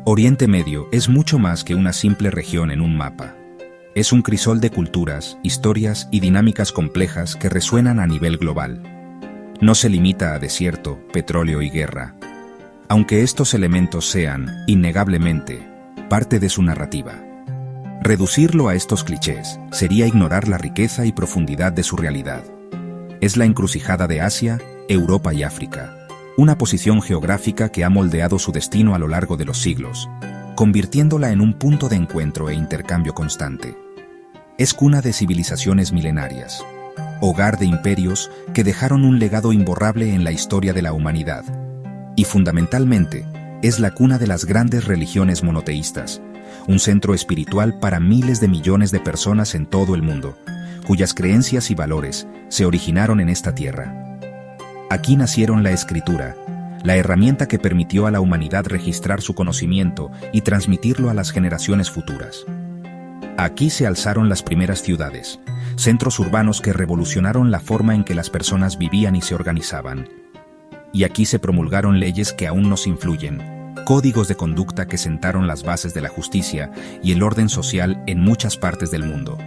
Oriente Medio es mucho más que una simple región en un mapa. Es un crisol de culturas, historias y dinámicas complejas que resuenan a nivel global. No se limita a desierto, petróleo y guerra, aunque estos elementos sean, innegablemente, parte de su narrativa. Reducirlo a estos clichés sería ignorar la riqueza y profundidad de su realidad. Es la encrucijada de Asia, Europa y África, una posición geográfica que ha moldeado su destino a lo largo de los siglos, convirtiéndola en un punto de encuentro e intercambio constante. Es cuna de civilizaciones milenarias, hogar de imperios que dejaron un legado imborrable en la historia de la humanidad, y fundamentalmente, es la cuna de las grandes religiones monoteístas, un centro espiritual para miles de millones de personas en todo el mundo, cuyas creencias y valores se originaron en esta tierra. Aquí nacieron la escritura, la herramienta que permitió a la humanidad registrar su conocimiento y transmitirlo a las generaciones futuras. Aquí se alzaron las primeras ciudades, centros urbanos que revolucionaron la forma en que las personas vivían y se organizaban. Y aquí se promulgaron leyes que aún nos influyen, códigos de conducta que sentaron las bases de la justicia y el orden social en muchas partes del mundo.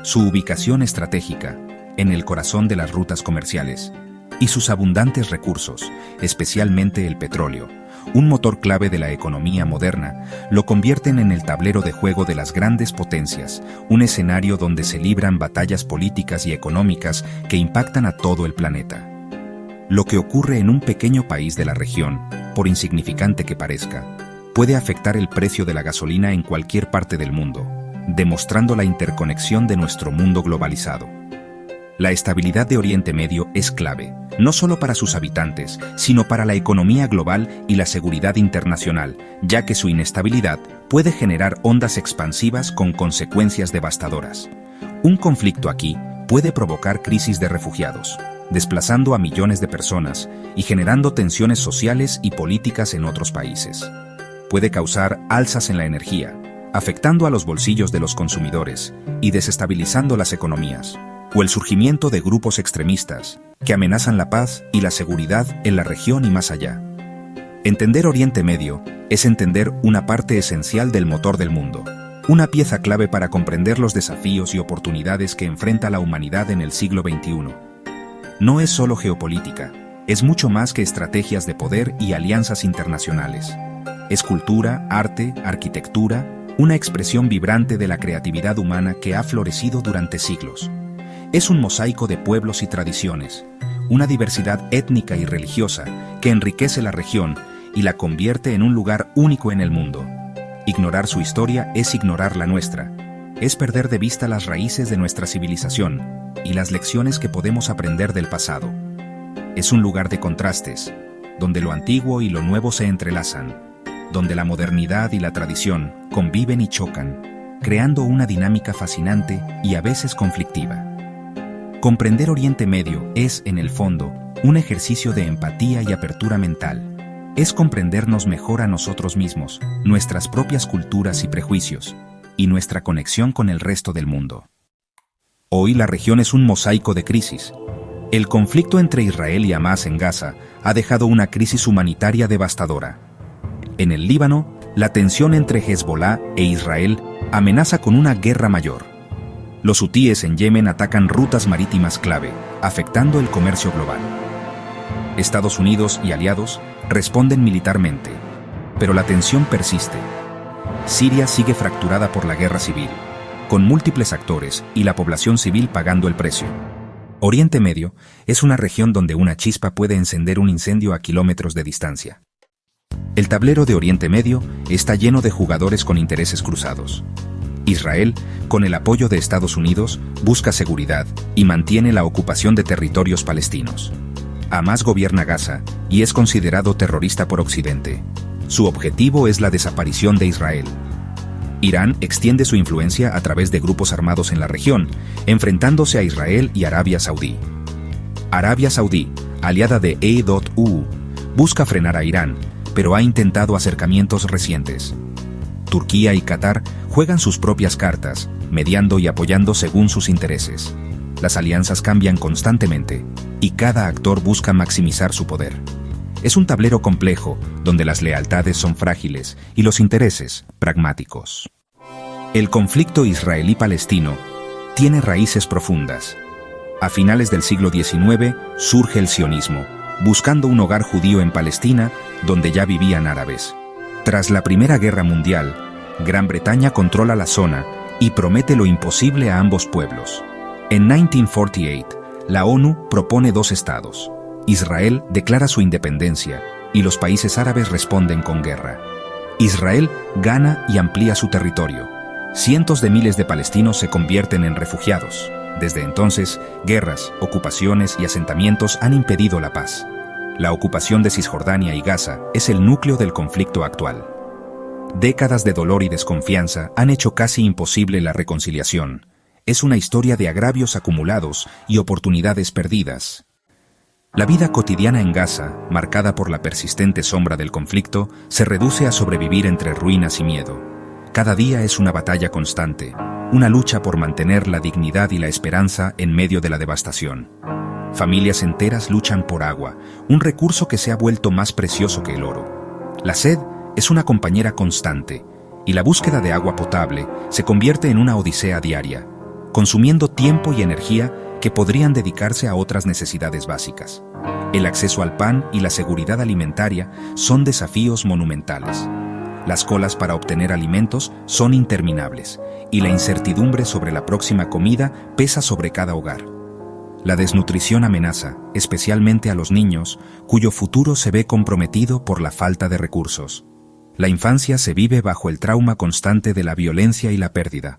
Su ubicación estratégica, en el corazón de las rutas comerciales, y sus abundantes recursos, especialmente el petróleo, un motor clave de la economía moderna, lo convierten en el tablero de juego de las grandes potencias, un escenario donde se libran batallas políticas y económicas que impactan a todo el planeta. Lo que ocurre en un pequeño país de la región, por insignificante que parezca, puede afectar el precio de la gasolina en cualquier parte del mundo, demostrando la interconexión de nuestro mundo globalizado. La estabilidad de Oriente Medio es clave, no solo para sus habitantes, sino para la economía global y la seguridad internacional, ya que su inestabilidad puede generar ondas expansivas con consecuencias devastadoras. Un conflicto aquí puede provocar crisis de refugiados, desplazando a millones de personas y generando tensiones sociales y políticas en otros países. Puede causar alzas en la energía, afectando a los bolsillos de los consumidores y desestabilizando las economías, o el surgimiento de grupos extremistas que amenazan la paz y la seguridad en la región y más allá. Entender Oriente Medio es entender una parte esencial del motor del mundo, una pieza clave para comprender los desafíos y oportunidades que enfrenta la humanidad en el siglo XXI. No es solo geopolítica, es mucho más que estrategias de poder y alianzas internacionales. Es cultura, arte, arquitectura, una expresión vibrante de la creatividad humana que ha florecido durante siglos. Es un mosaico de pueblos y tradiciones, una diversidad étnica y religiosa que enriquece la región y la convierte en un lugar único en el mundo. Ignorar su historia es ignorar la nuestra, es perder de vista las raíces de nuestra civilización y las lecciones que podemos aprender del pasado. Es un lugar de contrastes, donde lo antiguo y lo nuevo se entrelazan, donde la modernidad y la tradición conviven y chocan, creando una dinámica fascinante y a veces conflictiva. Comprender Oriente Medio es, en el fondo, un ejercicio de empatía y apertura mental. Es comprendernos mejor a nosotros mismos, nuestras propias culturas y prejuicios, y nuestra conexión con el resto del mundo. Hoy la región es un mosaico de crisis. El conflicto entre Israel y Hamás en Gaza ha dejado una crisis humanitaria devastadora. En el Líbano, la tensión entre Hezbolá e Israel amenaza con una guerra mayor. Los hutíes en Yemen atacan rutas marítimas clave, afectando el comercio global. Estados Unidos y aliados responden militarmente, pero la tensión persiste. Siria sigue fracturada por la guerra civil, con múltiples actores y la población civil pagando el precio. Oriente Medio es una región donde una chispa puede encender un incendio a kilómetros de distancia. El tablero de Oriente Medio está lleno de jugadores con intereses cruzados. Israel, con el apoyo de Estados Unidos, busca seguridad y mantiene la ocupación de territorios palestinos. Hamás gobierna Gaza y es considerado terrorista por Occidente. Su objetivo es la desaparición de Israel. Irán extiende su influencia a través de grupos armados en la región, enfrentándose a Israel y Arabia Saudí. Arabia Saudí, aliada de EI.U, busca frenar a Irán, pero ha intentado acercamientos recientes. Turquía y Qatar juegan sus propias cartas, mediando y apoyando según sus intereses. Las alianzas cambian constantemente, y cada actor busca maximizar su poder. Es un tablero complejo, donde las lealtades son frágiles y los intereses pragmáticos. El conflicto israelí-palestino tiene raíces profundas. A finales del siglo XIX surge el sionismo, buscando un hogar judío en Palestina, donde ya vivían árabes. Tras la Primera Guerra Mundial, Gran Bretaña controla la zona y promete lo imposible a ambos pueblos. En 1948, la ONU propone 2 estados. Israel declara su independencia y los países árabes responden con guerra. Israel gana y amplía su territorio. Cientos de miles de palestinos se convierten en refugiados. Desde entonces, guerras, ocupaciones y asentamientos han impedido la paz. La ocupación de Cisjordania y Gaza es el núcleo del conflicto actual. Décadas de dolor y desconfianza han hecho casi imposible la reconciliación. Es una historia de agravios acumulados y oportunidades perdidas. La vida cotidiana en Gaza, marcada por la persistente sombra del conflicto, se reduce a sobrevivir entre ruinas y miedo. Cada día es una batalla constante, una lucha por mantener la dignidad y la esperanza en medio de la devastación. Familias enteras luchan por agua, un recurso que se ha vuelto más precioso que el oro. La sed es una compañera constante, y la búsqueda de agua potable se convierte en una odisea diaria, consumiendo tiempo y energía que podrían dedicarse a otras necesidades básicas. El acceso al pan y la seguridad alimentaria son desafíos monumentales. Las colas para obtener alimentos son interminables, y la incertidumbre sobre la próxima comida pesa sobre cada hogar. La desnutrición amenaza, especialmente a los niños, cuyo futuro se ve comprometido por la falta de recursos. La infancia se vive bajo el trauma constante de la violencia y la pérdida.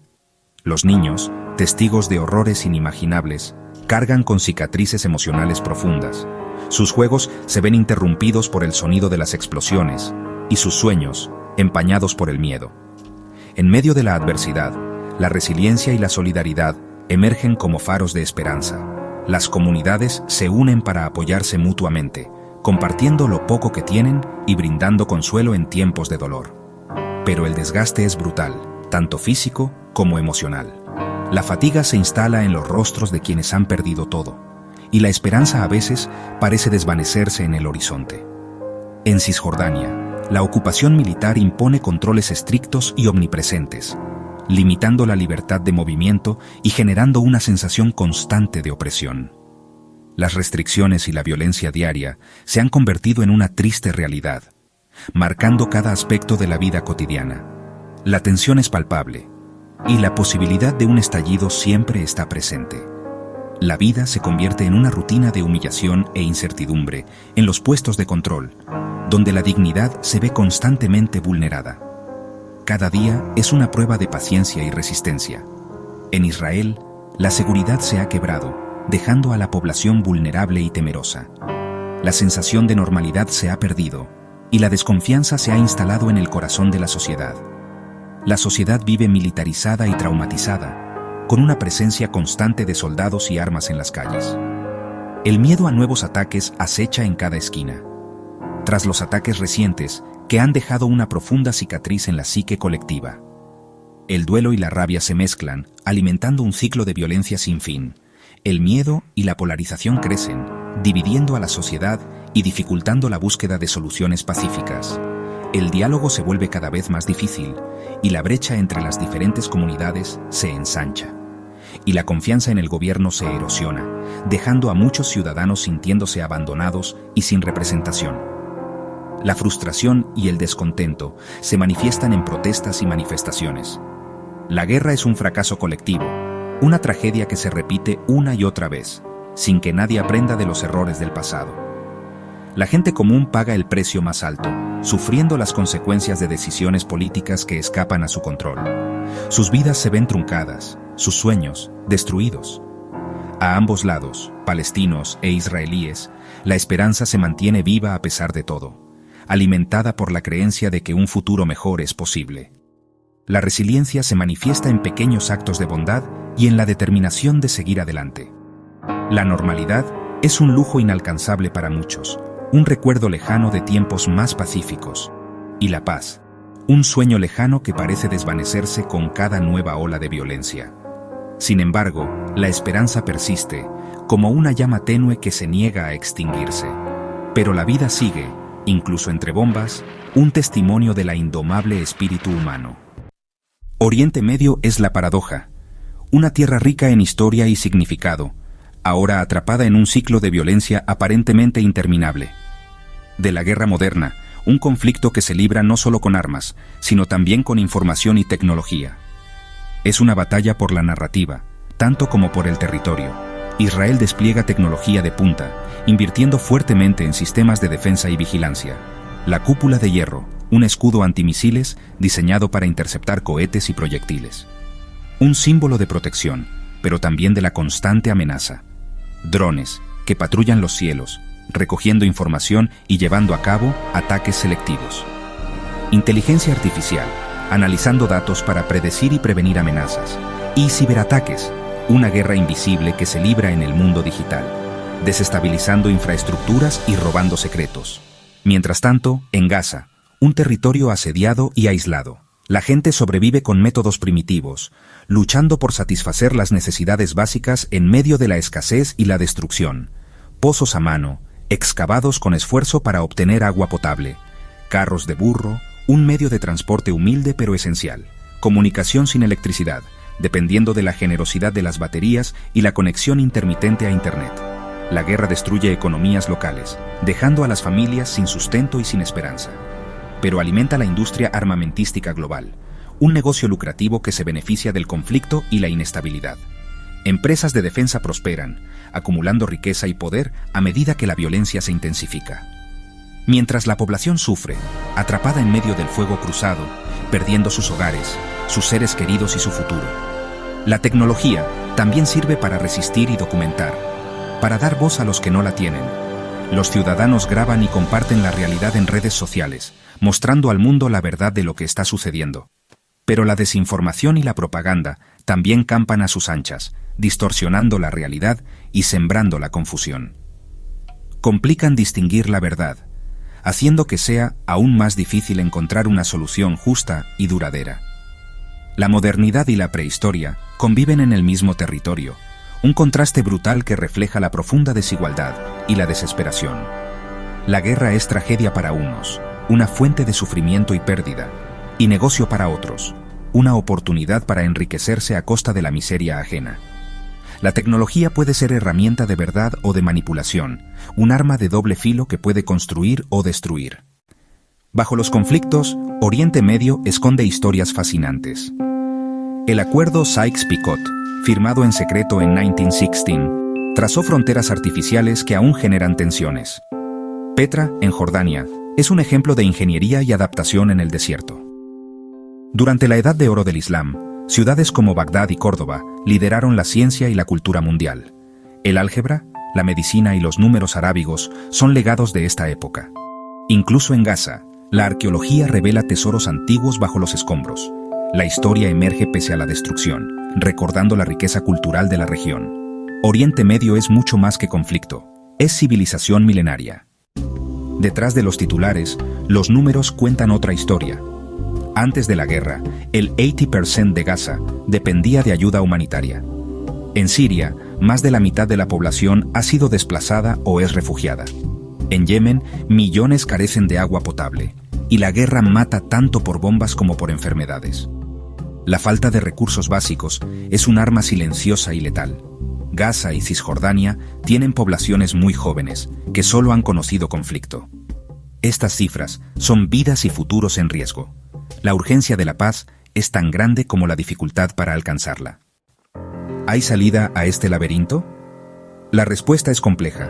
Los niños, testigos de horrores inimaginables, cargan con cicatrices emocionales profundas. Sus juegos se ven interrumpidos por el sonido de las explosiones, y sus sueños, empañados por el miedo. En medio de la adversidad, la resiliencia y la solidaridad emergen como faros de esperanza. Las comunidades se unen para apoyarse mutuamente, compartiendo lo poco que tienen y brindando consuelo en tiempos de dolor. Pero el desgaste es brutal, tanto físico como emocional. La fatiga se instala en los rostros de quienes han perdido todo, y la esperanza a veces parece desvanecerse en el horizonte. En Cisjordania, la ocupación militar impone controles estrictos y omnipresentes, limitando la libertad de movimiento y generando una sensación constante de opresión. Las restricciones y la violencia diaria se han convertido en una triste realidad, marcando cada aspecto de la vida cotidiana. La tensión es palpable, y la posibilidad de un estallido siempre está presente. La vida se convierte en una rutina de humillación e incertidumbre en los puestos de control, donde la dignidad se ve constantemente vulnerada. Cada día es una prueba de paciencia y resistencia. En Israel, la seguridad se ha quebrado, dejando a la población vulnerable y temerosa. La sensación de normalidad se ha perdido, y la desconfianza se ha instalado en el corazón de la sociedad. La sociedad vive militarizada y traumatizada, con una presencia constante de soldados y armas en las calles. El miedo a nuevos ataques acecha en cada esquina. Tras los ataques recientes, que han dejado una profunda cicatriz en la psique colectiva. El duelo y la rabia se mezclan, alimentando un ciclo de violencia sin fin. El miedo y la polarización crecen, dividiendo a la sociedad y dificultando la búsqueda de soluciones pacíficas. El diálogo se vuelve cada vez más difícil, y la brecha entre las diferentes comunidades se ensancha. Y la confianza en el gobierno se erosiona, dejando a muchos ciudadanos sintiéndose abandonados y sin representación. La frustración y el descontento se manifiestan en protestas y manifestaciones. La guerra es un fracaso colectivo, una tragedia que se repite una y otra vez, sin que nadie aprenda de los errores del pasado. La gente común paga el precio más alto, sufriendo las consecuencias de decisiones políticas que escapan a su control. Sus vidas se ven truncadas, sus sueños destruidos. A ambos lados, palestinos e israelíes, la esperanza se mantiene viva a pesar de todo, alimentada por la creencia de que un futuro mejor es posible. La resiliencia se manifiesta en pequeños actos de bondad y en la determinación de seguir adelante. La normalidad es un lujo inalcanzable para muchos, un recuerdo lejano de tiempos más pacíficos. Y la paz, un sueño lejano que parece desvanecerse con cada nueva ola de violencia. Sin embargo, la esperanza persiste, como una llama tenue que se niega a extinguirse. Pero la vida sigue, incluso entre bombas, un testimonio de la indomable espíritu humano. Oriente Medio es la paradoja, una tierra rica en historia y significado, ahora atrapada en un ciclo de violencia aparentemente interminable. De la guerra moderna, un conflicto que se libra no solo con armas, sino también con información y tecnología. Es una batalla por la narrativa, tanto como por el territorio. Israel despliega tecnología de punta, invirtiendo fuertemente en sistemas de defensa y vigilancia. La cúpula de hierro, un escudo antimisiles diseñado para interceptar cohetes y proyectiles. Un símbolo de protección, pero también de la constante amenaza. Drones, que patrullan los cielos, recogiendo información y llevando a cabo ataques selectivos. Inteligencia artificial, analizando datos para predecir y prevenir amenazas. Y ciberataques, una guerra invisible que se libra en el mundo digital, desestabilizando infraestructuras y robando secretos. Mientras tanto, en Gaza, un territorio asediado y aislado, la gente sobrevive con métodos primitivos, luchando por satisfacer las necesidades básicas en medio de la escasez y la destrucción. Pozos a mano, excavados con esfuerzo para obtener agua potable, carros de burro, un medio de transporte humilde pero esencial, comunicación sin electricidad, dependiendo de la generosidad de las baterías y la conexión intermitente a Internet. La guerra destruye economías locales, dejando a las familias sin sustento y sin esperanza. Pero alimenta la industria armamentística global, un negocio lucrativo que se beneficia del conflicto y la inestabilidad. Empresas de defensa prosperan, acumulando riqueza y poder a medida que la violencia se intensifica. Mientras la población sufre, atrapada en medio del fuego cruzado, perdiendo sus hogares, sus seres queridos y su futuro. La tecnología también sirve para resistir y documentar, para dar voz a los que no la tienen. Los ciudadanos graban y comparten la realidad en redes sociales, mostrando al mundo la verdad de lo que está sucediendo. Pero la desinformación y la propaganda también campan a sus anchas, distorsionando la realidad y sembrando la confusión. Complican distinguir la verdad, haciendo que sea aún más difícil encontrar una solución justa y duradera. La modernidad y la prehistoria conviven en el mismo territorio, un contraste brutal que refleja la profunda desigualdad y la desesperación. La guerra es tragedia para unos, una fuente de sufrimiento y pérdida, y negocio para otros, una oportunidad para enriquecerse a costa de la miseria ajena. La tecnología puede ser herramienta de verdad o de manipulación, un arma de doble filo que puede construir o destruir. Bajo los conflictos, Oriente Medio esconde historias fascinantes. El acuerdo Sykes-Picot, firmado en secreto en 1916, trazó fronteras artificiales que aún generan tensiones. Petra, en Jordania, es un ejemplo de ingeniería y adaptación en el desierto. Durante la Edad de Oro del Islam, ciudades como Bagdad y Córdoba lideraron la ciencia y la cultura mundial. El álgebra, la medicina y los números arábigos son legados de esta época. Incluso en Gaza, la arqueología revela tesoros antiguos bajo los escombros. La historia emerge pese a la destrucción, recordando la riqueza cultural de la región. Oriente Medio es mucho más que conflicto, es civilización milenaria. Detrás de los titulares, los números cuentan otra historia. Antes de la guerra, el 80% de Gaza dependía de ayuda humanitaria. En Siria, más de la mitad de la población ha sido desplazada o es refugiada. En Yemen, millones carecen de agua potable, y la guerra mata tanto por bombas como por enfermedades. La falta de recursos básicos es un arma silenciosa y letal. Gaza y Cisjordania tienen poblaciones muy jóvenes, que solo han conocido conflicto. Estas cifras son vidas y futuros en riesgo. La urgencia de la paz es tan grande como la dificultad para alcanzarla. ¿Hay salida a este laberinto? La respuesta es compleja.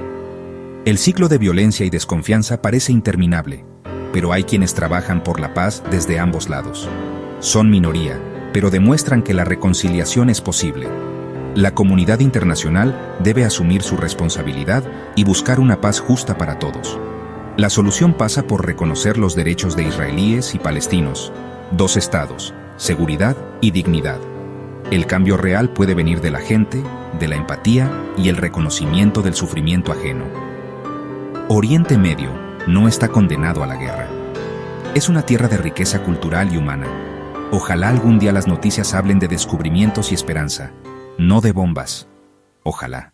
El ciclo de violencia y desconfianza parece interminable, pero hay quienes trabajan por la paz desde ambos lados. Son minoría, pero demuestran que la reconciliación es posible. La comunidad internacional debe asumir su responsabilidad y buscar una paz justa para todos. La solución pasa por reconocer los derechos de israelíes y palestinos, dos estados, seguridad y dignidad. El cambio real puede venir de la gente, de la empatía y el reconocimiento del sufrimiento ajeno. Oriente Medio no está condenado a la guerra. Es una tierra de riqueza cultural y humana. Ojalá algún día las noticias hablen de descubrimientos y esperanza, no de bombas. Ojalá.